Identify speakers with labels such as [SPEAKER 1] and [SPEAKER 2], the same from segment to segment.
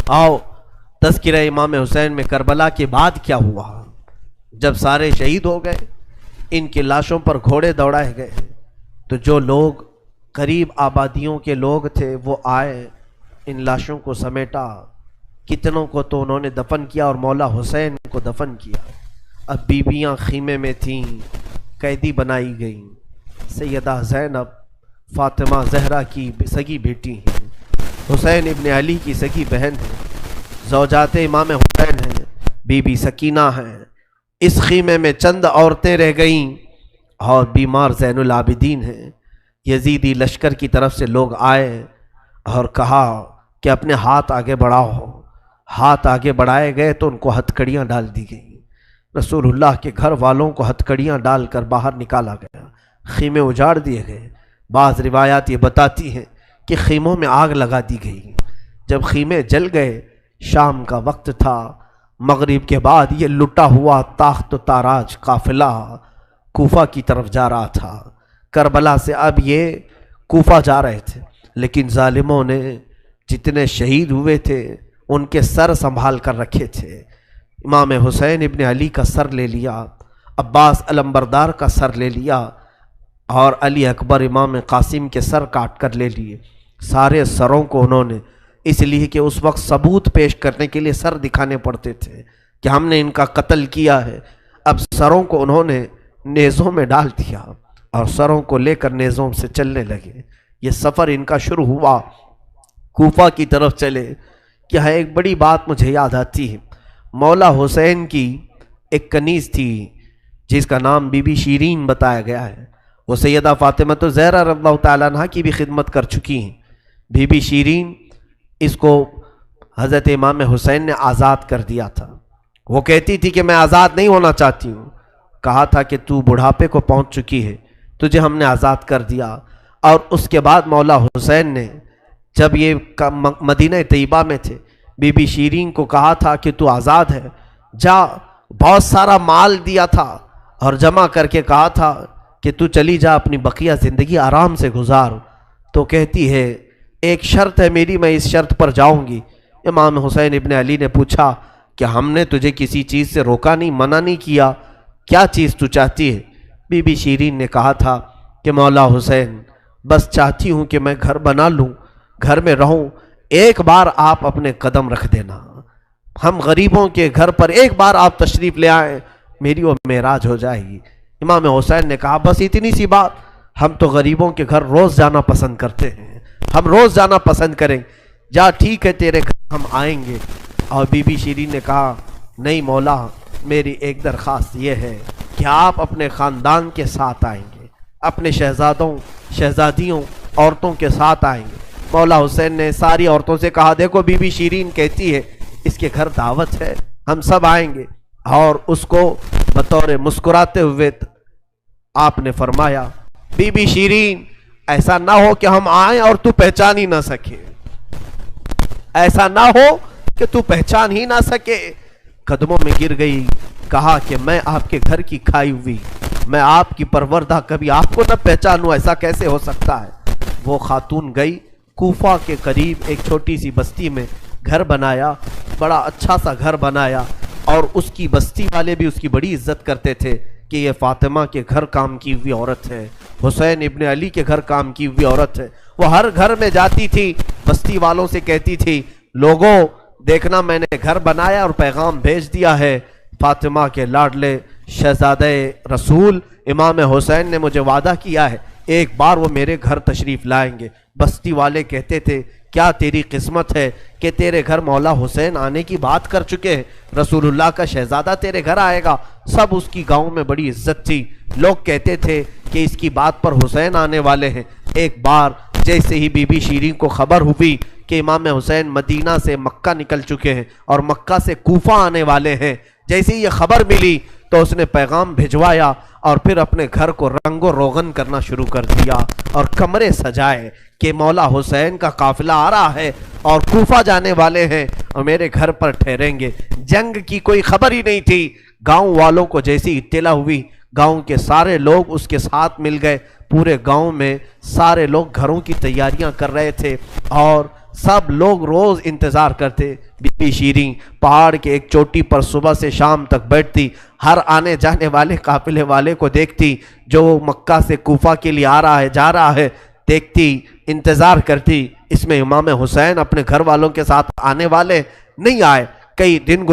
[SPEAKER 1] آؤ تذکرہ امام حسین میں کربلا کے بعد کیا ہوا۔ جب سارے شہید ہو گئے، ان کی لاشوں پر گھوڑے دوڑائے گئے، تو جو لوگ قریب آبادیوں کے لوگ تھے وہ آئے، ان لاشوں کو سمیٹا، کتنوں کو تو انہوں نے دفن کیا اور مولا حسین کو دفن کیا۔ اب بیویاں خیمے میں تھیں، قیدی بنائی گئیں۔ سیدہ زینب فاطمہ زہرا کی سگی بیٹی ہیں، حسین ابن علی کی سگی بہن ہیں، زوجات امام حسین ہیں، بی بی سکینہ ہیں۔ اس خیمے میں چند عورتیں رہ گئیں اور بیمار زین العابدین ہیں۔ یزیدی لشکر کی طرف سے لوگ آئے اور کہا کہ اپنے ہاتھ آگے بڑھاؤ۔ ہاتھ آگے بڑھائے گئے تو ان کو ہتھکڑیاں ڈال دی گئیں۔ رسول اللہ کے گھر والوں کو ہتھکڑیاں ڈال کر باہر نکالا گیا، خیمے اجاڑ دیے گئے۔ بعض روایات یہ بتاتی ہیں کہ خیموں میں آگ لگا دی گئی۔ جب خیمے جل گئے، شام کا وقت تھا، مغرب کے بعد یہ لٹا ہوا تاخت و تاراج قافلہ کوفہ کی طرف جا رہا تھا۔ کربلا سے اب یہ کوفہ جا رہے تھے، لیکن ظالموں نے جتنے شہید ہوئے تھے ان کے سر سنبھال کر رکھے تھے۔ امام حسین ابن علی کا سر لے لیا، عباس علمبردار کا سر لے لیا، اور علی اکبر امام قاسم کے سر کاٹ کر لے لیے۔ سارے سروں کو انہوں نے، اس لیے کہ اس وقت ثبوت پیش کرنے کے لیے سر دکھانے پڑتے تھے کہ ہم نے ان کا قتل کیا ہے، اب سروں کو انہوں نے نیزوں میں ڈال دیا اور سروں کو لے کر نیزوں سے چلنے لگے۔ یہ سفر ان کا شروع ہوا، کوفہ کی طرف چلے۔ یہاں ایک بڑی بات مجھے یاد آتی ہے، مولا حسین کی ایک کنیز تھی جس کا نام بی بی شیرین بتایا گیا ہے۔ وہ سیدہ فاطمہ الزہرا رضی اللہ تعالیٰ عنہ کی بھی خدمت کر چکی ہیں۔ بی بی شیرین، اس کو حضرت امام حسین نے آزاد کر دیا تھا۔ وہ کہتی تھی کہ میں آزاد نہیں ہونا چاہتی ہوں۔ کہا تھا کہ تو بڑھاپے کو پہنچ چکی ہے، تجھے ہم نے آزاد کر دیا۔ اور اس کے بعد مولا حسین نے جب یہ مدینہ طیبہ میں تھے، بی بی شیرین کو کہا تھا کہ تو آزاد ہے، جا، بہت سارا مال دیا تھا اور جمع کر کے کہا تھا کہ تو چلی جا، اپنی بقیہ زندگی آرام سے گزار۔ تو کہتی ہے ایک شرط ہے میری، میں اس شرط پر جاؤں گی۔ امام حسین ابن علی نے پوچھا کہ ہم نے تجھے کسی چیز سے روکا نہیں، منع نہیں کیا، کیا چیز تو چاہتی ہے؟ بی بی شیرین نے کہا تھا کہ مولا حسین، بس چاہتی ہوں کہ میں گھر بنا لوں، گھر میں رہوں، ایک بار آپ اپنے قدم رکھ دینا، ہم غریبوں کے گھر پر ایک بار آپ تشریف لے آئیں، میری وہ معراج ہو جائے گی۔ امام حسین نے کہا بس اتنی سی بات، ہم تو غریبوں کے گھر روز جانا پسند کرتے ہیں، ہم روز جانا پسند کریں، جا ٹھیک ہے تیرے گھر ہم آئیں گے۔ اور بی بی شیرین نے کہا نہیں مولا، میری ایک درخواست یہ ہے کہ آپ اپنے خاندان کے ساتھ آئیں گے، اپنے شہزادوں شہزادیوں عورتوں کے ساتھ آئیں گے۔ مولا حسین نے ساری عورتوں سے کہا دیکھو بی بی شیرین کہتی ہے اس کے گھر دعوت ہے، ہم سب آئیں گے۔ اور اس کو بطور مسکراتے ہوئے آپ نے فرمایا بی بی شیرین، ایسا نہ ہو کہ ہم آئیں اور تو پہچان ہی نہ سکے، ایسا نہ ہو کہ تو پہچان ہی نہ سکے۔ قدموں میں گر گئی، کہا کہ میں آپ کے گھر کی کھائی ہوئی، میں آپ کی پروردہ، کبھی آپ کو نہ پہچانوں، ایسا کیسے ہو سکتا ہے؟ وہ خاتون گئی، کوفہ کے قریب ایک چھوٹی سی بستی میں گھر بنایا، بڑا اچھا سا گھر بنایا، اور اس کی بستی والے بھی اس کی بڑی عزت کرتے تھے کہ یہ فاطمہ کے گھر کام کی ہوئی عورت ہے، حسین ابن علی کے گھر کام کی ہوئی عورت ہے۔ وہ ہر گھر میں جاتی تھی، بستی والوں سے کہتی تھی لوگوں دیکھنا میں نے گھر بنایا اور پیغام بھیج دیا ہے، فاطمہ کے لاڈلے شہزادہ رسول امام حسین نے مجھے وعدہ کیا ہے ایک بار وہ میرے گھر تشریف لائیں گے۔ بستی والے کہتے تھے کیا تیری قسمت ہے کہ تیرے گھر مولا حسین آنے کی بات کر چکے ہیں، رسول اللہ کا شہزادہ تیرے گھر آئے گا۔ سب اس کی گاؤں میں بڑی عزت تھی، لوگ کہتے تھے کہ اس کی بات پر حسین آنے والے ہیں۔ ایک بار جیسے ہی بی بی شیرین کو خبر ہوئی کہ امام حسین مدینہ سے مکہ نکل چکے ہیں اور مکہ سے کوفہ آنے والے ہیں، جیسے ہی یہ خبر ملی تو اس نے پیغام بھجوایا اور پھر اپنے گھر کو رنگ و روغن کرنا شروع کر دیا اور کمرے سجائے کہ مولا حسین کا قافلہ آ رہا ہے اور کوفہ جانے والے ہیں اور میرے گھر پر ٹھہریں گے۔ جنگ کی کوئی خبر ہی نہیں تھی۔ گاؤں والوں کو جیسی اطلاع ہوئی، گاؤں کے سارے لوگ اس کے ساتھ مل گئے۔ پورے گاؤں میں سارے لوگ گھروں کی تیاریاں کر رہے تھے اور سب لوگ روز انتظار کرتے. بی بی شیریں پہاڑ کے ایک چوٹی پر صبح سے شام تک بیٹھتی، ہر آنے جانے والے قافلے والے کو دیکھتی، جو مکہ سے کوفہ کے لیے آ رہا ہے جا رہا ہے دیکھتی، انتظار کرتی. اس میں امام حسین اپنے گھر والوں کے ساتھ آنے والے نہیں آئے. کئی دن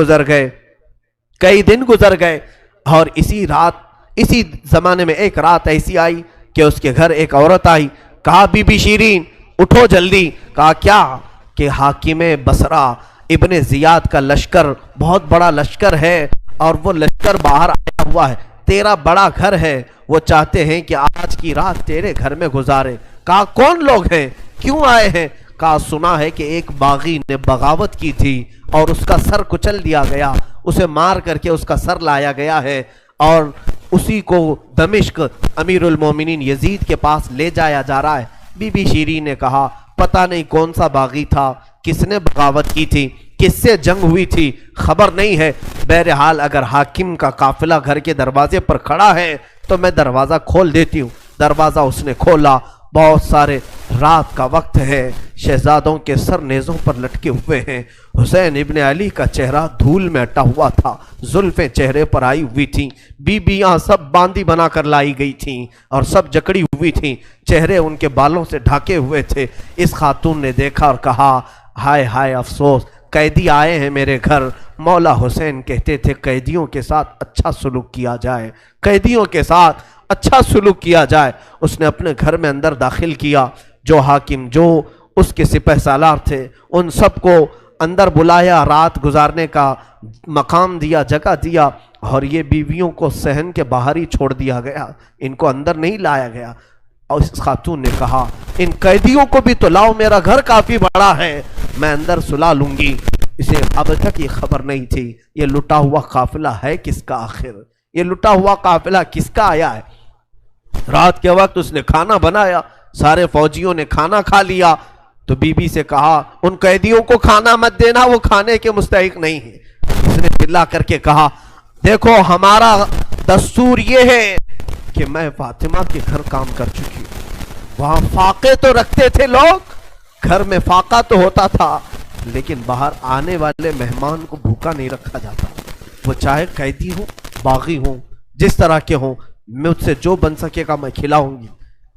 [SPEAKER 1] گزر گئے اور اسی زمانے میں ایک رات ایسی آئی کہ اس کے گھر ایک عورت آئی. کہا بی بی شیریں اٹھو جلدی. کہا کیا؟ کہ حاکم بصرہ ابن زیاد کا لشکر بہت بڑا لشکر ہے اور وہ لشکر باہر آیا ہوا ہے، تیرا بڑا گھر ہے، وہ چاہتے ہیں کہ آج کی رات تیرے گھر میں گزارے. کہا کون لوگ ہیں، کیوں آئے ہیں؟ کہا سنا ہے کہ ایک باغی نے بغاوت کی تھی اور اس کا سر کچل دیا گیا، اسے مار کر کے اس کا سر لایا گیا ہے اور اسی کو دمشق امیر المومنین یزید کے پاس لے جایا جا رہا ہے. بی بی شیریں نے کہا پتہ نہیں کون سا باغی تھا، کس نے بغاوت کی تھی، کس سے جنگ ہوئی تھی، خبر نہیں ہے. بہرحال اگر حاکم کا قافلہ گھر کے دروازے پر کھڑا ہے تو میں دروازہ کھول دیتی ہوں. دروازہ اس نے کھولا. بہت سارے رات کا وقت ہے، شہزادوں کے سر نیزوں پر لٹکے ہوئے ہیں. حسین ابن علی کا چہرہ دھول میں اٹا ہوا تھا، زلفیں چہرے پر آئی ہوئی تھیں. بیبیاں سب باندی بنا کر لائی گئی تھیں اور سب جکڑی ہوئی تھیں، چہرے ان کے بالوں سے ڈھاکے ہوئے تھے. اس خاتون نے دیکھا اور کہا ہائے ہائے افسوس، قیدی آئے ہیں میرے گھر. مولا حسین کہتے تھے قیدیوں کے ساتھ اچھا سلوک کیا جائے، قیدیوں کے ساتھ اچھا سلوک کیا جائے. اس نے اپنے گھر میں اندر داخل کیا، جو حاکم جو اس کے سپہ سالار تھے ان سب کو اندر بلایا، رات گزارنے کا مقام دیا، جگہ دیا، اور یہ بیویوں کو صحن کے باہر ہی چھوڑ دیا گیا، ان کو اندر نہیں لایا گیا. اور اس خاتون نے کہا ان قیدیوں کو بھی تو لاؤ، میرا گھر کافی بڑا ہے، میں اندر سلا لوں گی. اسے اب تک یہ خبر نہیں تھی یہ لٹا ہوا قافلہ ہے کس کا، آخر یہ لٹا ہوا قافلہ کس کا آیا ہے. رات کے وقت اس نے کھانا بنایا، سارے فوجیوں نے کھانا کھا لیا. تو بی بی سے کہا ان قیدیوں کو کھانا مت دینا، وہ کھانے کے مستحق نہیں ہے. اس نے چلا کر کے کہا دیکھو ہمارا دستور یہ ہے کہ میں فاطمہ کے گھر کام کر چکی ہوں، وہاں فاقے تو رکھتے تھے لوگ، گھر میں فاقہ تو ہوتا تھا، لیکن باہر آنے والے مہمان کو بھوکا نہیں رکھا جاتا، وہ چاہے قیدی ہوں باغی ہوں جس طرح کے ہوں، مجھ سے جو بن سکے گا میں کھلاؤں گی.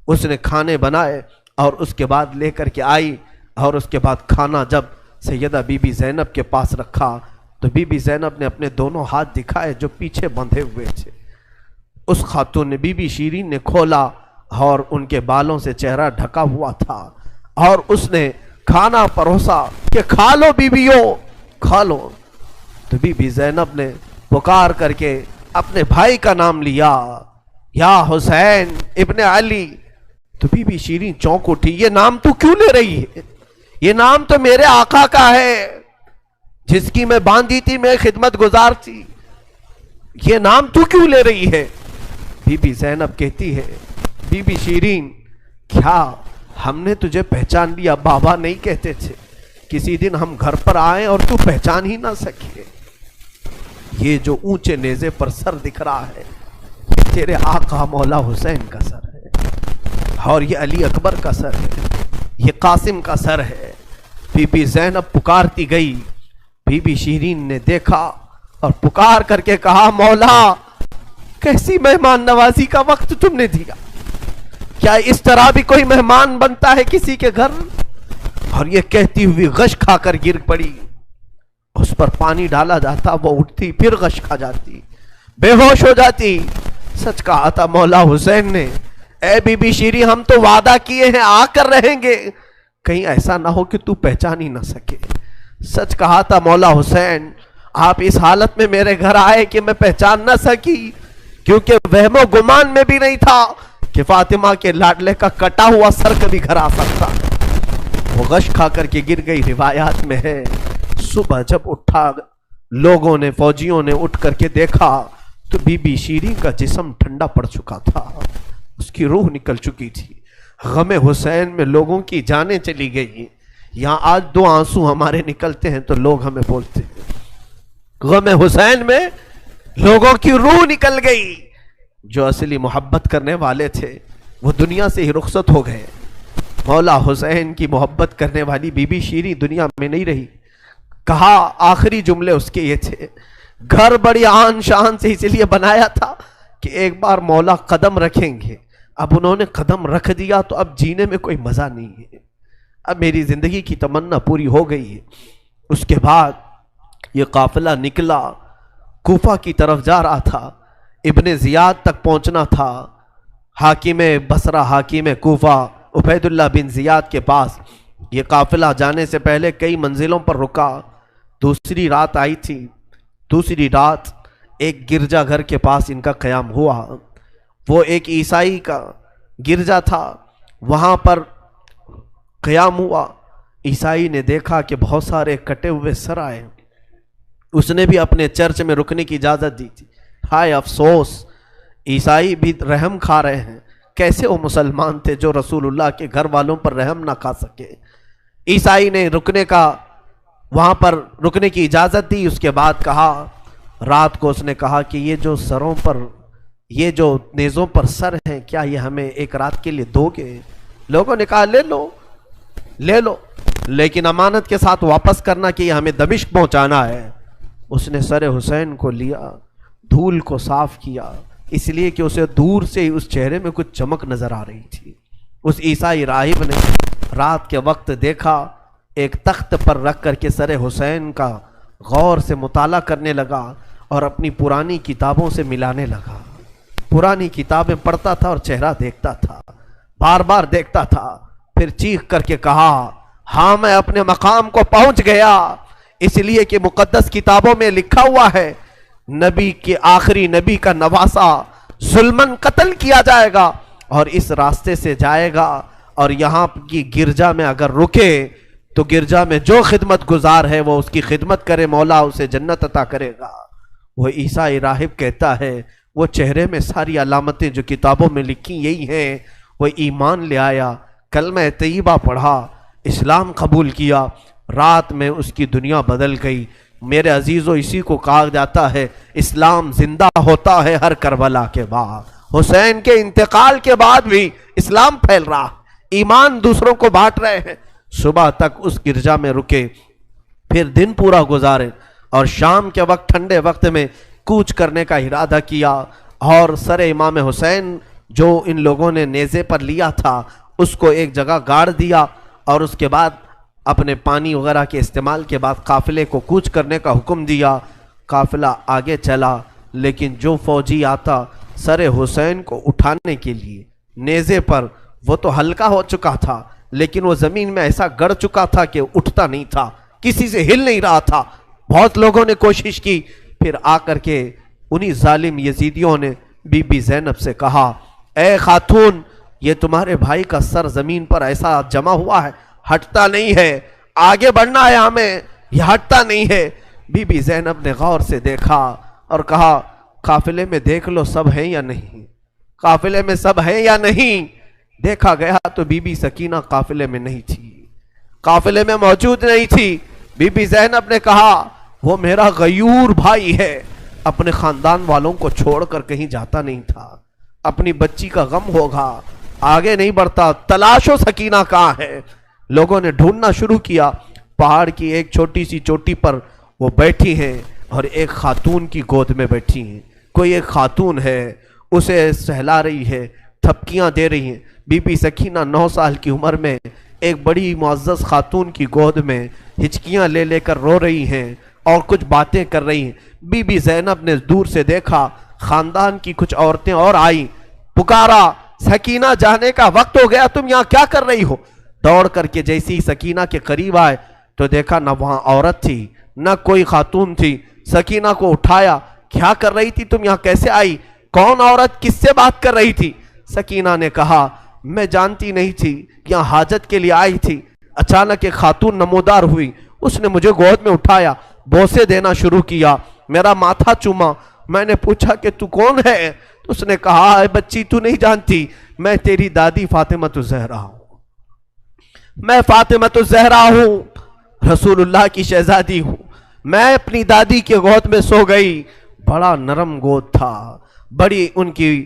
[SPEAKER 1] اس نے کھانے بنائے اور اس کے بعد لے کر کے آئی، اور اس کے بعد کھانا جب سیدہ بی بی زینب کے پاس رکھا تو بی بی زینب نے اپنے دونوں ہاتھ دکھائے جو پیچھے بندھے ہوئے تھے. اس خاتون نے بی بی شیریں نے کھولا اور ان کے بالوں سے چہرہ ڈھکا ہوا تھا، اور اس نے کھانا پروسا کہ کھا لو بیویوں کھا لو. تو بی بی زینب نے پکار کر کے اپنے بھائی کا نام لیا، یا حسین ابن علی. تو بی بی شیریں چونک اٹھی، یہ نام تو کیوں لے رہی ہے؟ یہ نام تو میرے آقا کا ہے جس کی میں باندھی تھی، میں خدمت گزار تھی، یہ نام تو کیوں لے رہی ہے؟ بی بی زینب کہتی ہے بی بی شیریں کیا ہم نے تجھے پہچان لیا؟ بابا نہیں کہتے تھے کسی دن ہم گھر پر آئیں اور تو پہچان ہی نہ سکے؟ یہ جو اونچے نیزے پر سر دکھ رہا ہے تیرے آقا مولا حسین کا سر ہے، اور یہ علی اکبر کا سر ہے، یہ قاسم کا سر ہے. بی بی زینب پکارتی گئی. بی بی شیریں نے دیکھا اور پکار کر کے کہا مولا کیسی مہمان نوازی کا وقت تم نے دیا، کیا اس طرح بھی کوئی مہمان بنتا ہے کسی کے گھر؟ اور یہ کہتی ہوئی غش کھا کر گر پڑی. اس پر پانی ڈالا جاتا، وہ اٹھتی پھر غش کھا جاتی، بے ہوش ہو جاتی. سچ کہا تھا مولا حسین نے، اے بی بی شیریں ہم تو وعدہ کیے ہیں آ کر رہیں گے، کہیں ایسا نہ ہو کہ تو پہچان ہی نہ سکے. سچ کہا تھا مولا حسین، آپ اس حالت میں میرے گھر آئے کہ میں پہچان نہ سکی، کیونکہ وہم و گمان میں بھی نہیں تھا کہ فاطمہ کے لاڈلے کا کٹا ہوا سر کبھی گھر آ سکتا. وہ غش کھا کر کے گر گئی. روایات میں ہے صبح جب اٹھا لوگوں نے، فوجیوں نے اٹھ کر کے دیکھا تو بی بی شیریں کا جسم ٹھنڈا پڑ چکا تھا، اس کی روح نکل چکی تھی. غم حسین میں لوگوں کی جانیں چلی گئی. یہاں آج دو آنسو ہمارے نکلتے ہیں تو لوگ ہمیں بولتے ہیں غم حسین میں لوگوں کی روح نکل گئی. جو اصلی محبت کرنے والے تھے وہ دنیا سے ہی رخصت ہو گئے. مولا حسین کی محبت کرنے والی بی بی شیریں دنیا میں نہیں رہی. کہا آخری جملے اس کے یہ تھے، گھر بڑی آن شان سے اس لیے بنایا تھا کہ ایک بار مولا قدم رکھیں گے. اب انہوں نے قدم رکھ دیا تو اب جینے میں کوئی مزہ نہیں ہے، اب میری زندگی کی تمنا پوری ہو گئی ہے. اس کے بعد یہ قافلہ نکلا، کوفہ کی طرف جا رہا تھا، ابن زیاد تک پہنچنا تھا. حاکم بصرہ، حاکم کوفہ عبید اللہ بن زیاد کے پاس یہ قافلہ جانے سے پہلے کئی منزلوں پر رکا. دوسری رات آئی تھی. دوسری رات ایک گرجا گھر کے پاس ان کا قیام ہوا. وہ ایک عیسائی کا گرجا تھا، وہاں پر قیام ہوا. عیسائی نے دیکھا کہ بہت سارے کٹے ہوئے سر آئے. اس نے بھی اپنے چرچ میں رکنے کی اجازت دی تھی. ہائے افسوس، عیسائی بھی رحم کھا رہے ہیں. کیسے وہ مسلمان تھے جو رسول اللہ کے گھر والوں پر رحم نہ کھا سکے. عیسائی نے وہاں پر رکنے کی اجازت دی. اس کے بعد کہا، رات کو اس نے کہا کہ یہ جو سروں پر، یہ جو نیزوں پر سر ہیں، کیا یہ ہمیں ایک رات کے لیے دو گے؟ لوگوں نے کہا لے لو لے لو، لیکن امانت کے ساتھ واپس کرنا کہ یہ ہمیں دمشق پہنچانا ہے. اس نے سر حسین کو لیا، دھول کو صاف کیا، اس لیے کہ اسے دور سے ہی اس چہرے میں کچھ چمک نظر آ رہی تھی. اس عیسائی راہب نے رات کے وقت دیکھا، ایک تخت پر رکھ کر کے سر حسین کا غور سے مطالعہ کرنے لگا اور اپنی پرانی کتابوں سے ملانے لگا. پرانی کتابیں پڑھتا تھا اور چہرہ دیکھتا تھا، بار بار دیکھتا تھا. پھر چیخ کر کے کہا، ہاں میں اپنے مقام کو پہنچ گیا، اس لیے کہ مقدس کتابوں میں لکھا ہوا ہے نبی کے آخری نبی کا نواسا ظلمن قتل کیا جائے گا اور اس راستے سے جائے گا، اور یہاں کی گرجا میں اگر رکے تو گرجا میں جو خدمت گزار ہے وہ اس کی خدمت کرے، مولا اسے جنت عطا کرے گا. وہ عیسائی راہب کہتا ہے وہ چہرے میں ساری علامتیں جو کتابوں میں لکھی یہی ہیں. وہ ایمان لے آیا، کلمہ طیبہ پڑھا، اسلام قبول کیا. رات میں اس کی دنیا بدل گئی. میرے عزیزو، اسی کو کہا جاتا ہے اسلام زندہ ہوتا ہے ہر کربلا کے بعد. حسین کے انتقال کے بعد بھی اسلام پھیل رہا، ایمان دوسروں کو بانٹ رہے ہیں. صبح تک اس گرجا میں رکے، پھر دن پورا گزارے اور شام کے وقت ٹھنڈے وقت میں کوچ کرنے کا ارادہ کیا اور سر امام حسین جو ان لوگوں نے نیزے پر لیا تھا اس کو ایک جگہ گاڑ دیا، اور اس کے بعد اپنے پانی وغیرہ کے استعمال کے بعد قافلے کو کوچ کرنے کا حکم دیا. قافلہ آگے چلا، لیکن جو فوجی آتا سر حسین کو اٹھانے کے لیے نیزے پر، وہ تو ہلکا ہو چکا تھا لیکن وہ زمین میں ایسا گڑ چکا تھا کہ اٹھتا نہیں تھا، کسی سے ہل نہیں رہا تھا. بہت لوگوں نے کوشش کی. پھر آ کر کے انہی ظالم یزیدیوں نے بی بی زینب سے کہا، اے خاتون، یہ تمہارے بھائی کا سر زمین پر ایسا جمع ہوا ہے، ہٹتا نہیں ہے، آگے بڑھنا ہے ہمیں، یہ ہٹتا نہیں ہے. بی بی زینب نے غور سے دیکھا اور کہا، قافلے میں دیکھ لو سب ہیں یا نہیں، قافلے میں سب ہیں یا نہیں. دیکھا گیا تو بی بی سکینہ قافلے میں نہیں تھی، قافلے میں موجود نہیں تھی. بی بی زینب نے کہا، وہ میرا غیور بھائی ہے، اپنے خاندان والوں کو چھوڑ کر کہیں جاتا نہیں تھا، اپنی بچی کا غم ہوگا، آگے نہیں بڑھتا، تلاشو سکینہ کہاں ہے. لوگوں نے ڈھونڈنا شروع کیا. پہاڑ کی ایک چھوٹی سی چوٹی پر وہ بیٹھی ہیں اور ایک خاتون کی گود میں بیٹھی ہیں. کوئی ایک خاتون ہے، اسے سہلا رہی ہے، تھپکیاں دے رہی ہیں. بی بی سکینہ 9 سال کی عمر میں ایک بڑی معزز خاتون کی گود میں ہچکیاں لے لے کر رو رہی ہیں اور کچھ باتیں کر رہی ہیں. بی بی زینب نے دور سے دیکھا، خاندان کی کچھ عورتیں اور آئیں، پکارا، سکینہ جانے کا وقت ہو گیا، تم یہاں کیا کر رہی ہو. دوڑ کر کے جیسی سکینہ کے قریب آئے تو دیکھا نہ وہاں عورت تھی نہ کوئی خاتون تھی. سکینہ کو اٹھایا، کیا کر رہی تھی تم یہاں، کیسے آئی، کون عورت، کس سے بات کر رہی تھی. سکینہ نے کہا، میں جانتی نہیں تھی، یہاں حاجت کے لیے آئی تھی، اچانک ایک خاتون نمودار ہوئی، اس نے مجھے گود میں اٹھایا، بوسے دینا شروع کیا، میرا ماتھا چوما. میں نے پوچھا کہ تو کون ہے، تو اس نے کہا، اے بچی تو نہیں جانتی، میں تیری دادی فاطمہ الزہرا ہوں، میں فاطمہ الزہرا ہوں، رسول اللہ کی شہزادی ہوں. میں اپنی دادی کے گود میں سو گئی، بڑا نرم گود تھا، بڑی ان کی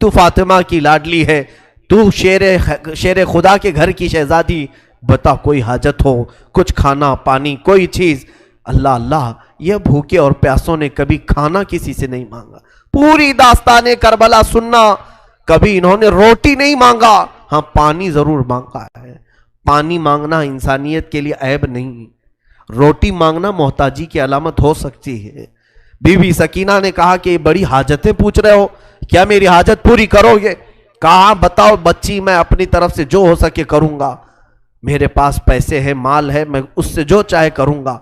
[SPEAKER 1] تو فاطمہ کی لاڈلی ہے، تو شیر خدا کے گھر کی شہزادی، بتا کوئی حاجت ہو، کچھ کھانا پانی کوئی چیز۔ اللہ اللہ، یہ بھوکے اور پیاسوں نے کبھی کھانا کسی سے نہیں مانگا۔ پوری داستان کربلا سننا، کبھی انہوں نے روٹی نہیں مانگا، ہاں پانی ضرور مانگا ہے۔ پانی مانگنا انسانیت کے لیے عیب نہیں، روٹی مانگنا محتاجی کی علامت ہو سکتی ہے۔ بی بی سکینہ نے کہا کہ بڑی حاجتیں پوچھ رہے ہو، کیا میری حاجت پوری کرو گے؟ کہا بتاؤ بچی، میں اپنی طرف سے جو ہو سکے کروں گا، میرے پاس پیسے ہیں، مال ہے، میں اس سے جو چاہے کروں گا۔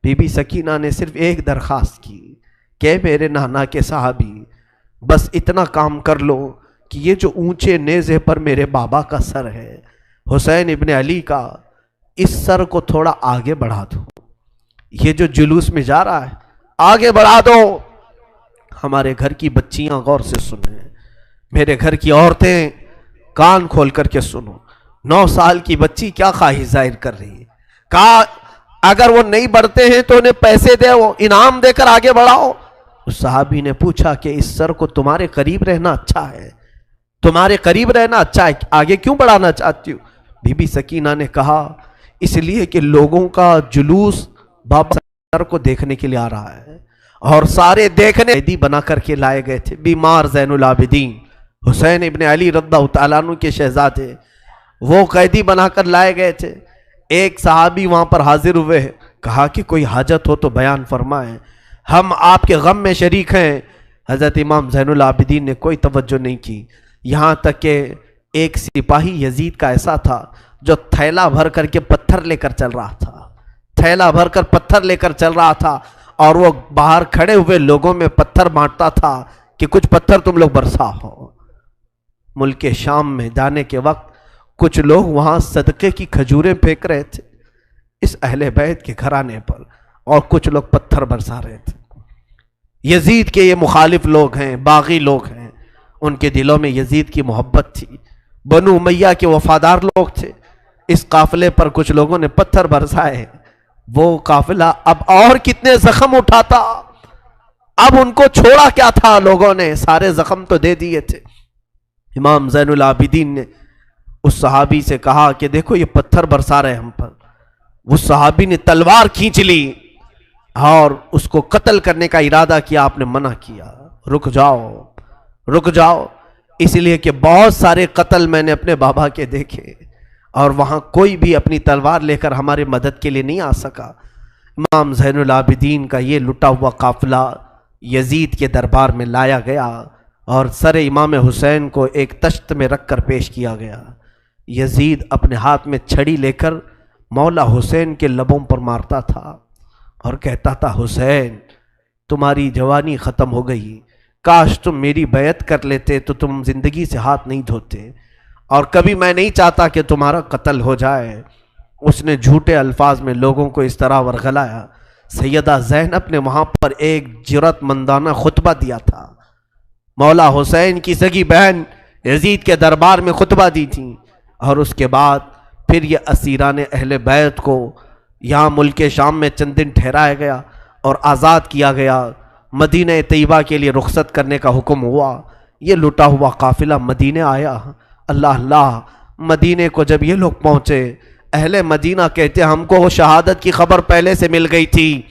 [SPEAKER 1] بی بی سکینہ نے صرف ایک درخواست کی کہ میرے نانا کے صحابی، بس اتنا کام کر لو کہ یہ جو اونچے نیزے پر میرے بابا کا سر ہے، حسین ابن علی کا، اس سر کو تھوڑا آگے بڑھا دو، یہ جو جلوس میں جا رہا ہے آگے بڑھا دو۔ ہمارے گھر کی بچیاں غور سے سنیں، میرے گھر کی عورتیں کان کھول کر کے سنو، 9 سال کی بچی کیا خواہش ظاہر کر رہی ہے۔ کہا اگر وہ نہیں بڑھتے ہیں تو انہیں پیسے دے، وہ انعام دے کر آگے بڑھاؤ۔ اس صحابی نے پوچھا کہ اس سر کو تمہارے قریب رہنا اچھا ہے، تمہارے قریب رہنا اچھا ہے، آگے کیوں بڑھانا چاہتی ہو؟ بی بی سکینہ نے کہا اس لیے کہ لوگوں کا جلوس بابا سر کو دیکھنے کے لیے آ رہا ہے، اور سارے دیکھنے قیدی بنا کر کے لائے گئے تھے۔ بیمار زین العابدین حسین ابن علی رضی اللہ تعالیٰ عنہ کے شہزادے، وہ قیدی بنا کر لائے گئے تھے۔ ایک صحابی وہاں پر حاضر ہوئے، کہا کہ کوئی حاجت ہو تو بیان فرمائیں، ہم آپ کے غم میں شریک ہیں۔ حضرت امام زین العابدین نے کوئی توجہ نہیں کی، یہاں تک کہ ایک سپاہی یزید کا ایسا تھا جو تھیلا بھر کر کے پتھر لے کر چل رہا تھا، تھیلا بھر کر پتھر لے کر چل رہا تھا، اور وہ باہر کھڑے ہوئے لوگوں میں پتھر بانٹتا تھا کہ کچھ پتھر تم لوگ برسا ہو۔ ملک شام میں جانے کے وقت کچھ لوگ وہاں صدقے کی کھجوریں پھینک رہے تھے اس اہل بیت کے گھرانے پر، اور کچھ لوگ پتھر برسا رہے تھے۔ یزید کے یہ مخالف لوگ ہیں، باغی لوگ ہیں، ان کے دلوں میں یزید کی محبت تھی، بنو امیہ کے وفادار لوگ تھے۔ اس قافلے پر کچھ لوگوں نے پتھر برسائے، وہ قافلہ اب اور کتنے زخم اٹھاتا، اب ان کو چھوڑا کیا تھا، لوگوں نے سارے زخم تو دے دیے تھے۔ امام زین العابدین نے اس صحابی سے کہا کہ دیکھو یہ پتھر برسا رہے ہم پر۔ اس صحابی نے تلوار کھینچ لی اور اس کو قتل کرنے کا ارادہ کیا، آپ نے منع کیا، رک جاؤ رک جاؤ، اس لیے کہ بہت سارے قتل میں نے اپنے بابا کے دیکھے، اور وہاں کوئی بھی اپنی تلوار لے کر ہمارے مدد کے لیے نہیں آ سکا۔ امام زین العابدین کا یہ لٹا ہوا قافلہ یزید کے دربار میں لایا گیا، اور سر امام حسین کو ایک تشت میں رکھ کر پیش کیا گیا۔ یزید اپنے ہاتھ میں چھڑی لے کر مولا حسین کے لبوں پر مارتا تھا اور کہتا تھا حسین تمہاری جوانی ختم ہو گئی، کاش تم میری بیعت کر لیتے تو تم زندگی سے ہاتھ نہیں دھوتے، اور کبھی میں نہیں چاہتا کہ تمہارا قتل ہو جائے۔ اس نے جھوٹے الفاظ میں لوگوں کو اس طرح ورغلایا۔ سیدہ زینب نے وہاں پر ایک جرأت مندانہ خطبہ دیا تھا، مولا حسین کی سگی بہن یزید کے دربار میں خطبہ دی تھی، اور اس کے بعد پھر یہ اسیران اہل بیت کو یہاں ملک شام میں چند دن ٹھہرایا گیا اور آزاد کیا گیا، مدینہ طیبہ کے لیے رخصت کرنے کا حکم ہوا۔ یہ لٹا ہوا قافلہ مدینہ آیا۔ اللہ اللہ، مدینے کو جب یہ لوگ پہنچے، اہل مدینہ کہتے ہم کو وہ شہادت کی خبر پہلے سے مل گئی تھی،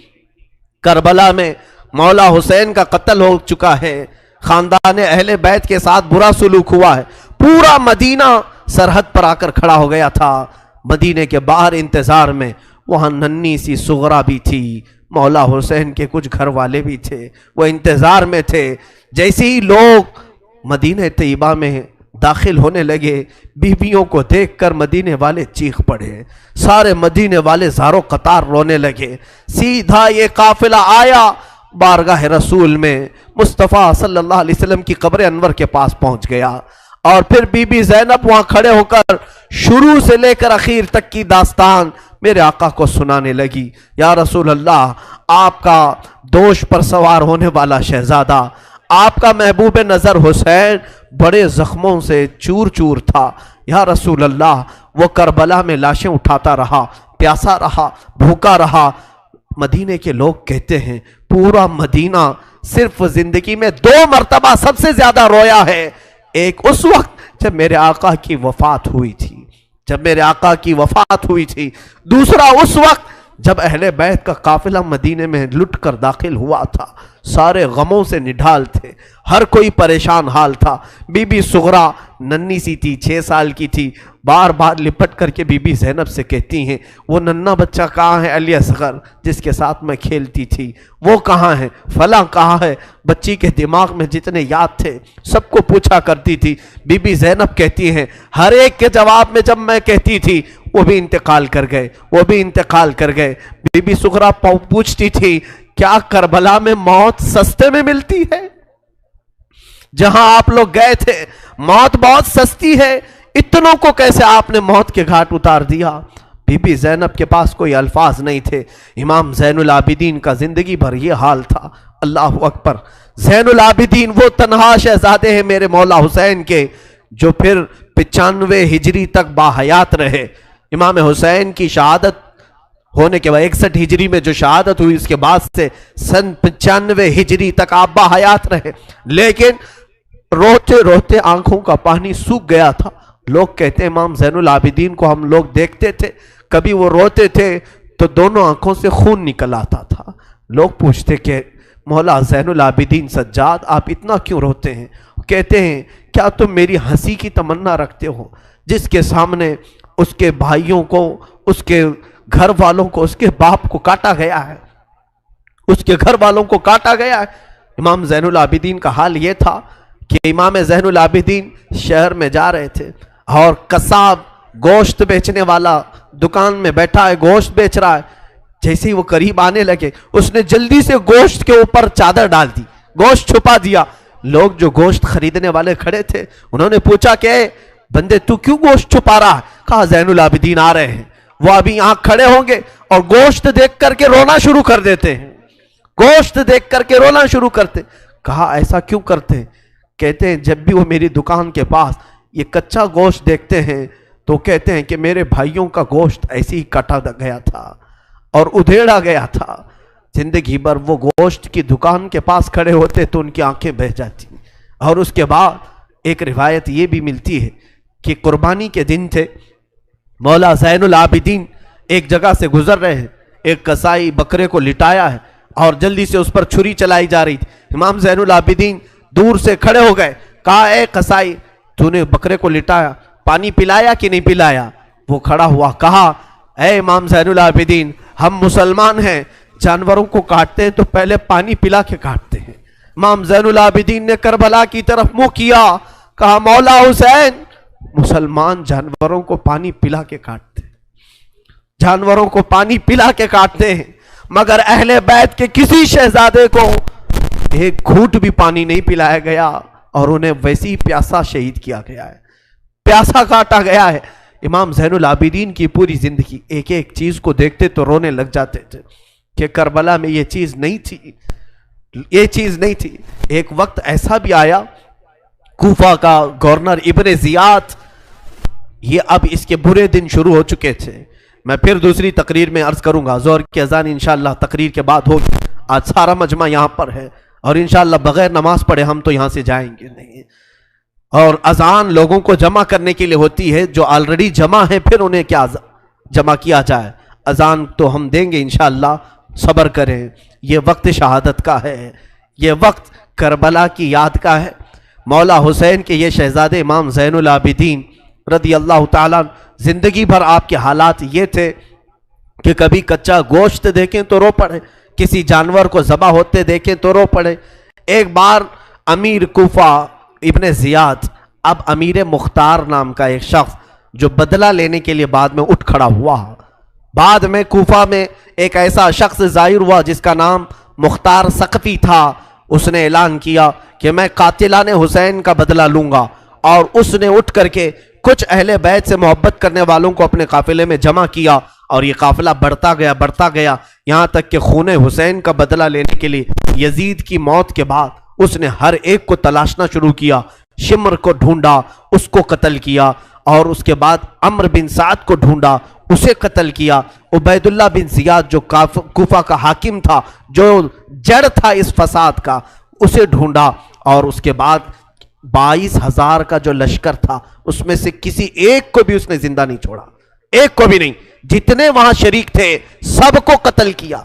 [SPEAKER 1] کربلا میں مولا حسین کا قتل ہو چکا ہے، خاندان اہل بیت کے ساتھ برا سلوک ہوا ہے۔ پورا مدینہ سرحد پر آ کر کھڑا ہو گیا تھا، مدینے کے باہر انتظار میں۔ وہاں ننھی سی سغرا بھی تھی، مولا حسین کے کچھ گھر والے بھی تھے، وہ انتظار میں تھے۔ جیسے ہی لوگ مدینہ طیبہ میں داخل ہونے لگے، بیویوں کو دیکھ کر مدینے والے چیخ پڑے، سارے مدینے والے زاروں قطار رونے لگے۔ سیدھا یہ قافلہ آیا بارگاہ رسول میں، مصطفیٰ صلی اللہ علیہ وسلم کی قبر انور کے پاس پہنچ گیا، اور پھر بی بی زینب وہاں کھڑے ہو کر شروع سے لے کر اخیر تک کی داستان میرے آقا کو سنانے لگی۔ یا رسول اللہ، آپ کا دوش پر سوار ہونے والا شہزادہ، آپ کا محبوب نظر حسین بڑے زخموں سے چور چور تھا۔ یا رسول اللہ، وہ کربلا میں لاشیں اٹھاتا رہا، پیاسا رہا، بھوکا رہا۔ مدینے کے لوگ کہتے ہیں پورا مدینہ صرف زندگی میں 2 مرتبہ سب سے زیادہ رویا ہے ایک اس وقت جب میرے آقا کی وفات ہوئی تھی، جب میرے آقا کی وفات ہوئی تھی، دوسرا اس وقت جب اہل بیت کا قافلہ مدینے میں لٹ کر داخل ہوا تھا، سارے غموں سے نڈھال تھے، ہر کوئی پریشان حال تھا۔ بی بی صغرا ننھی سی تھی، 6 سال کی تھی، بار بار لپٹ کر کے بی بی زینب سے کہتی ہیں وہ ننھا بچہ کہاں ہے علی اصغر جس کے ساتھ میں کھیلتی تھی، وہ کہاں ہے، فلاں کہاں ہے۔ بچی کے دماغ میں جتنے یاد تھے سب کو پوچھا کرتی تھی۔ بی بی زینب کہتی ہیں ہر ایک کے جواب میں جب میں کہتی تھی وہ بھی انتقال کر گئے، وہ بھی انتقال کر گئے۔ بی بی صغرا پوچھتی تھی کیا کربلا میں موت سستے میں ملتی ہے؟ جہاں آپ لوگ گئے تھے موت بہت سستی ہے، اتنوں کو کیسے آپ نے موت کے گھاٹ اتار دیا؟ بی بی زینب کے پاس کوئی الفاظ نہیں تھے۔ امام زین العابدین کا زندگی بھر یہ حال تھا۔ اللہ اکبر۔ زین العابدین وہ تنہا شہزادے ہیں میرے مولا حسین کے جو پھر 95 ہجری تک باحیات رہے۔ امام حسین کی شہادت ہونے کے بعد 61 ہجری میں جو شہادت ہوئی اس کے بعد سے سن 95 ہجری تک آپ باحیات رہے، لیکن روتے روتے آنکھوں کا پانی سوکھ گیا تھا۔ لوگ کہتے ہیں امام زین العابدین کو ہم لوگ دیکھتے تھے، کبھی وہ روتے تھے تو دونوں آنکھوں سے خون نکل آتا تھا۔ لوگ پوچھتے کہ مولا زین العابدین سجاد آپ اتنا کیوں روتے ہیں؟ کہتے ہیں کیا تم میری ہنسی کی تمنا رکھتے ہو؟ جس کے سامنے اس کے بھائیوں کو، اس کے گھر والوں کو، اس کے باپ کو کاٹا گیا ہے، اس کے گھر والوں کو کاٹا گیا ہے۔ امام زین العابدین کا حال یہ تھا کہ امام زین العابدین شہر میں جا رہے تھے اور قصاب گوشت بیچنے والا دکان میں بیٹھا ہے، گوشت بیچ رہا ہے۔ جیسے ہی وہ قریب آنے لگے اس نے جلدی سے گوشت کے اوپر چادر ڈال دی، گوشت چھپا دیا۔ لوگ جو گوشت خریدنے والے کھڑے تھے انہوں نے پوچھا کہ اے بندے تو کیوں گوشت چھپا رہا ہے؟ کہا زین العابدین آ رہے ہیں، وہ ابھی یہاں کھڑے ہوں گے اور گوشت دیکھ کر کے رونا شروع کر دیتے ہیں، گوشت دیکھ کر کے رونا شروع کرتے۔ کہا ایسا کیوں کرتے ہیں؟ کہتے ہیں جب بھی وہ میری دکان کے پاس یہ کچا گوشت دیکھتے ہیں تو کہتے ہیں کہ میرے بھائیوں کا گوشت ایسے ہی کٹا گیا تھا اور ادھیڑا گیا تھا۔ زندگی بھر وہ گوشت کی دکان کے پاس کھڑے ہوتے تو ان کی آنکھیں بہہ جاتی۔ اور اس کے بعد ایک روایت یہ بھی ملتی ہے کہ قربانی کے دن تھے، مولا زین العابدین ایک جگہ سے گزر رہے ہیں، ایک قصائی بکرے کو لٹایا ہے اور جلدی سے اس پر چھری چلائی جا رہی تھی۔ امام زین العابدین دور سے کھڑے ہو گئے، کہا اے قصائی تو نے بکرے کو لٹایا، پانی پلایا کہ نہیں پلایا؟ وہ کھڑا ہوا، کہا اے امام زین العابدین ہم مسلمان ہیں، جانوروں کو کاٹتے ہیں تو پہلے پانی پلا کے کاٹتے ہیں۔ امام زین العابدین نے کربلا کی طرف منہ کیا، کہا مولا حسین مسلمان جانوروں کو پانی پلا کے کاٹتے ہیں، جانوروں کو پانی پلا کے کاٹتے ہیں، مگر اہل بیت کے کسی شہزادے کو ایک گھونٹ بھی پانی نہیں پلایا گیا اور انہیں ویسی پیاسا شہید کیا گیا ہے، پیاسا کاٹا گیا ہے۔ امام زین العابدین کی پوری زندگی ایک ایک چیز کو دیکھتے تو رونے لگ جاتے تھے کہ کربلا میں یہ چیز نہیں تھی، یہ چیز نہیں تھی۔ ایک وقت ایسا بھی آیا، کوفہ کا گورنر ابن زیاد، یہ اب اس کے برے دن شروع ہو چکے تھے۔ میں پھر دوسری تقریر میں عرض کروں گا، زہر کی اذان انشاءاللہ تقریر کے بعد ہوگی۔ آج سارا مجمع یہاں پر ہے اور انشاءاللہ بغیر نماز پڑھے ہم تو یہاں سے جائیں گے نہیں، اور اذان لوگوں کو جمع کرنے کے لیے ہوتی ہے، جو آلریڈی جمع ہیں پھر انہیں کیا جمع کیا جائے۔ اذان تو ہم دیں گے انشاءاللہ، صبر کریں۔ یہ وقت شہادت کا ہے، یہ وقت کربلا کی یاد کا ہے۔ مولا حسین کے یہ شہزادے امام زین العابدین رضی اللہ تعالیٰ، زندگی بھر آپ کے حالات یہ تھے کہ کبھی کچا گوشت دیکھیں تو رو پڑے، کسی جانور کو ذبح ہوتے دیکھیں تو رو پڑے۔ ایک بار امیر کوفہ ابن زیاد، اب امیر مختار نام کا ایک شخص جو بدلہ لینے کے لیے بعد میں اٹھ کھڑا ہوا، بعد میں کوفہ میں ایک ایسا شخص ظاہر ہوا جس کا نام مختار ثقفی تھا۔ اس نے اعلان کیا کہ میں قاتلان حسین کا بدلہ لوں گا، اور اس نے اٹھ کر کے کچھ اہل بیت سے محبت کرنے والوں کو اپنے قافلے میں جمع کیا، اور یہ قافلہ بڑھتا گیا یہاں تک کہ خون حسین کا بدلہ لینے کے لیے یزید کی موت کے بعد اس نے ہر ایک کو تلاشنا شروع کیا۔ شمر کو ڈھونڈا، اس کو قتل کیا، اور اس کے بعد عمر بن سعد کو ڈھونڈا، اسے قتل کیا۔ عبید اللہ بن زیاد جو کوفہ کا حاکم تھا، جو جڑ تھا اس فساد کا، اسے ڈھونڈا، اور اس کے بعد 22,000 کا جو لشکر تھا اس میں سے کسی ایک کو بھی اس نے زندہ نہیں چھوڑا، ایک کو بھی نہیں. جتنے وہاں شریک تھے سب کو قتل کیا،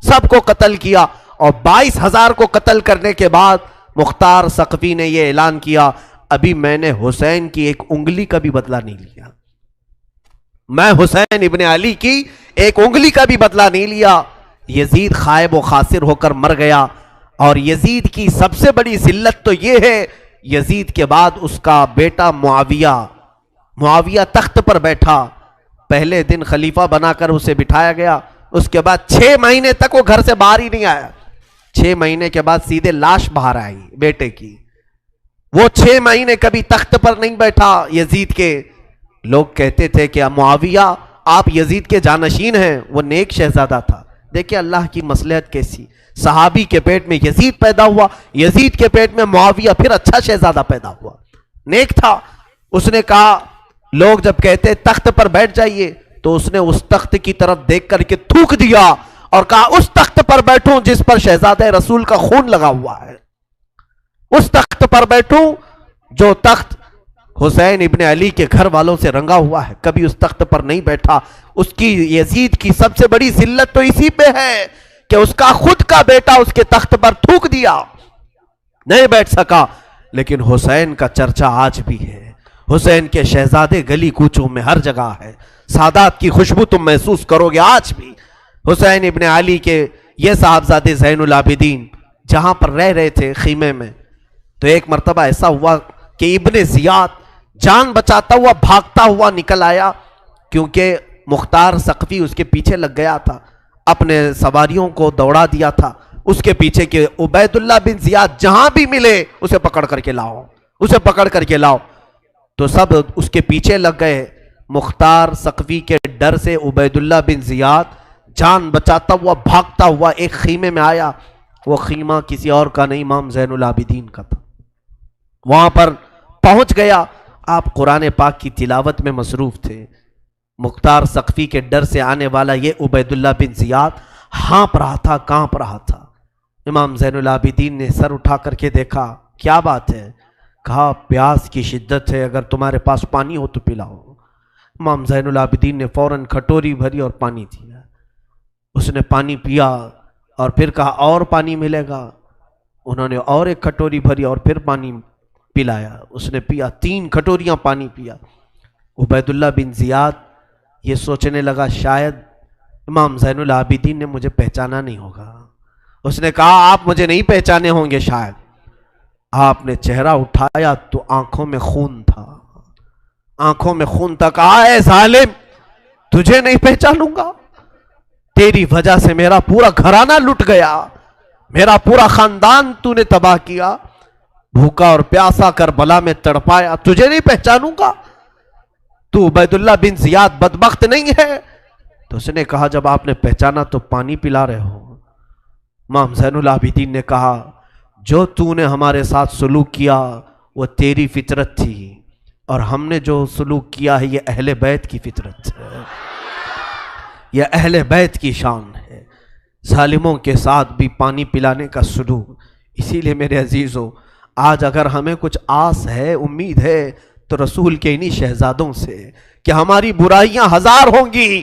[SPEAKER 1] سب کو قتل کیا. اور 22,000 کو قتل کرنے کے بعد مختار ثقفی نے یہ اعلان کیا، ابھی میں نے حسین کی ایک انگلی کا بھی بدلہ نہیں لیا، میں حسین ابن علی کی ایک انگلی کا بھی بدلہ نہیں لیا. یزید خائب و خاسر ہو کر مر گیا. اور یزید کی سب سے بڑی ذلت تو یہ ہے، یزید کے بعد اس کا بیٹا معاویہ تخت پر بیٹھا. پہلے دن خلیفہ بنا کر اسے بٹھایا گیا، اس کے بعد 6 مہینے تک وہ گھر سے باہر ہی نہیں آیا. 6 مہینے کے بعد سیدھے لاش باہر آئی بیٹے کی. وہ 6 مہینے کبھی تخت پر نہیں بیٹھا یزید کے. لوگ کہتے تھے کہ معاویہ آپ یزید کے جانشین ہیں، وہ نیک شہزادہ تھا. دیکھیں اللہ کی مصلحت کیسی، صحابی کے پیٹ میں یزید پیدا ہوا، یزید کے پیٹ میں معاویہ پھر اچھا شہزادہ پیدا ہوا، نیک تھا. اس نے کہا، لوگ جب کہتے تخت پر بیٹھ جائیے تو اس نے اس تخت کی طرف دیکھ کر کے تھوک دیا اور کہا اس تخت پر بیٹھوں جس پر شہزادہ رسول کا خون لگا ہوا ہے، اس تخت پر بیٹھوں جو تخت حسین ابن علی کے گھر والوں سے رنگا ہوا ہے. کبھی اس تخت پر نہیں بیٹھا. اس کی یزید کی سب سے بڑی ذلت تو اسی پہ ہے کہ اس کا خود کا بیٹا اس کے تخت پر تھوک دیا، نہیں بیٹھ سکا. لیکن حسین کا چرچا آج بھی ہے، حسین کے شہزادے گلی کوچوں میں ہر جگہ ہے. سادات کی خوشبو تم محسوس کرو گے آج بھی. حسین ابن علی کے یہ صاحبزادے زین العابدین جہاں پر رہ رہے تھے خیمے میں، تو ایک مرتبہ ایسا ہوا کہ ابن زیاد جان بچاتا ہوا بھاگتا ہوا نکل آیا، کیونکہ مختار ثقفی اس کے پیچھے لگ گیا تھا، اپنے سواریوں کو دوڑا دیا تھا اس کے پیچھے کہ عبید اللہ بن زیاد جہاں بھی ملے اسے پکڑ کر کے لاؤ، اسے پکڑ کر کے لاؤ. تو سب اس کے پیچھے لگ گئے. مختار ثقفی کے ڈر سے عبید اللہ بن زیاد جان بچاتا ہوا بھاگتا ہوا ایک خیمے میں آیا. وہ خیمہ کسی اور کا نہیں، امام زین العابدین کا تھا. وہاں پر پہنچ گیا. آپ قرآن پاک کی تلاوت میں مصروف تھے. مختار ثقفی کے ڈر سے آنے والا یہ عبید اللہ بن زیاد ہانپ رہا تھا، کانپ رہا تھا. امام زین العابدین نے سر اٹھا کر کے دیکھا، کیا بات ہے؟ کہا پیاس کی شدت ہے، اگر تمہارے پاس پانی ہو تو پلاؤ. امام زین العابدین نے فوراً کھٹوری بھری اور پانی دیا. اس نے پانی پیا اور پھر کہا اور پانی ملے گا. انہوں نے اور ایک کھٹوری بھری اور پھر پانی پلایا. اس نے پیا، 3 کھٹوریاں پانی پیا. عبید اللہ بن زیاد یہ سوچنے لگا شاید امام زین العابدین نے مجھے پہچانا نہیں ہوگا. اس نے کہا آپ مجھے نہیں پہچانے ہوں گے شاید. آپ نے چہرہ اٹھایا تو آنکھوں میں خون تھا، آنکھوں میں خون تھا. کہا اے ظالم، تجھے نہیں پہچانوں گا؟ تیری وجہ سے میرا پورا گھرانہ لٹ گیا، میرا پورا خاندان تو نے تباہ کیا، بھوکا اور پیاسا کربلا میں تڑپایا، تجھے نہیں پہچانوں گا؟ تو عبید اللہ بن زیاد بدبخت نہیں ہے؟ تو اس نے کہا جب آپ نے پہچانا تو پانی پلا رہے ہو. امام زین العابدین نے کہا جو تو نے ہمارے ساتھ سلوک کیا وہ تیری فطرت تھی، اور ہم نے جو سلوک کیا ہے یہ اہل بیت کی فطرت ہے، یہ اہل بیت کی شان ہے. ظالموں کے ساتھ بھی پانی پلانے کا سلوک. اسی لیے میرے عزیزو، آج اگر ہمیں کچھ آس ہے، امید ہے، تو رسول کے انہی شہزادوں سے کہ ہماری برائیاں 1000 ہوں گی،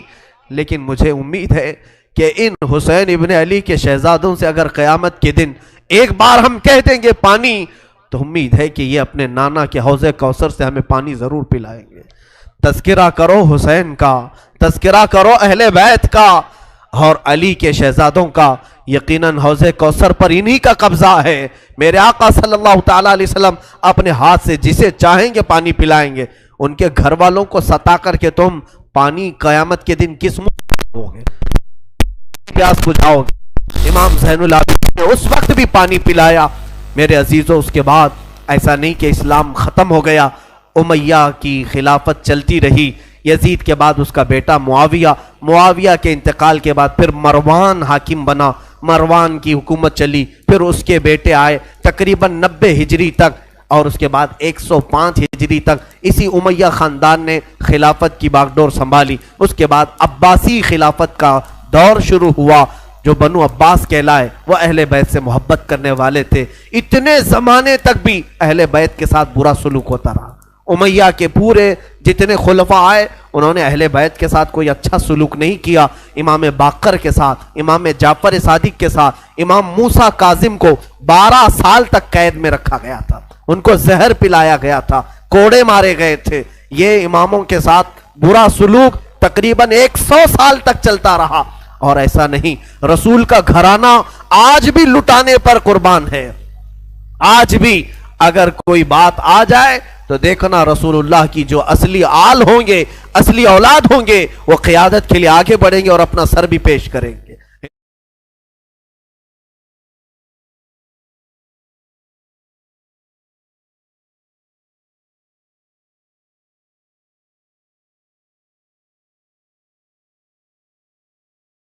[SPEAKER 1] لیکن مجھے امید ہے کہ ان حسین ابن علی کے شہزادوں سے اگر قیامت کے دن ایک بار ہم کہہ دیں گے پانی، تو امید ہے کہ یہ اپنے نانا کے حوض کوثر سے ہمیں پانی ضرور پلائیں گے. تذکرہ کرو حسین کا، تذکرہ کرو اہل بیت کا اور علی کے شہزادوں کا. یقیناً حوض کوثر پر انہی کا قبضہ ہے. میرے آقا صلی اللہ تعالیٰ علیہ وسلم اپنے ہاتھ سے جسے چاہیں گے پانی پلائیں گے. ان کے گھر والوں کو ستا کر کے تم پانی قیامت کے دن کس منہ ہوگے، پیاس بجھاؤ گے؟ امام زین العابدین نے اس وقت بھی پانی پلایا. میرے عزیزوں، اس کے بعد ایسا نہیں کہ اسلام ختم ہو گیا. امیہ کی خلافت چلتی رہی. یزید کے بعد اس کا بیٹا معاویہ کے انتقال کے بعد پھر مروان حاکم بنا. مروان کی حکومت چلی. پھر اس کے بیٹے آئے تقریباً 90 ہجری تک، اور اس کے بعد 105 ہجری تک اسی امیہ خاندان نے خلافت کی باغڈور سنبھالی. اس کے بعد عباسی خلافت کا دور شروع ہوا. جو بنو عباس کہلائے وہ اہل بیت سے محبت کرنے والے تھے. اتنے زمانے تک بھی اہل بیت کے ساتھ برا سلوک ہوتا رہا. امیہ کے پورے جتنے خلفاء آئے انہوں نے اہل بیت کے ساتھ کوئی اچھا سلوک نہیں کیا. امام باقر کے ساتھ، امام جعفر صادق کے ساتھ، امام موسیٰ کاظم کو 12 سال تک قید میں رکھا گیا تھا، ان کو زہر پلایا گیا تھا، کوڑے مارے گئے تھے. یہ اماموں کے ساتھ برا سلوک تقریباً 100 سال تک چلتا رہا. اور ایسا نہیں، رسول کا گھرانہ آج بھی لٹانے پر قربان ہے. آج بھی اگر کوئی بات آ جائے تو دیکھنا رسول اللہ کی جو اصلی آل ہوں گے، اصلی اولاد ہوں گے، وہ قیادت کے لیے آگے بڑھیں گے اور اپنا سر بھی پیش کریں گے.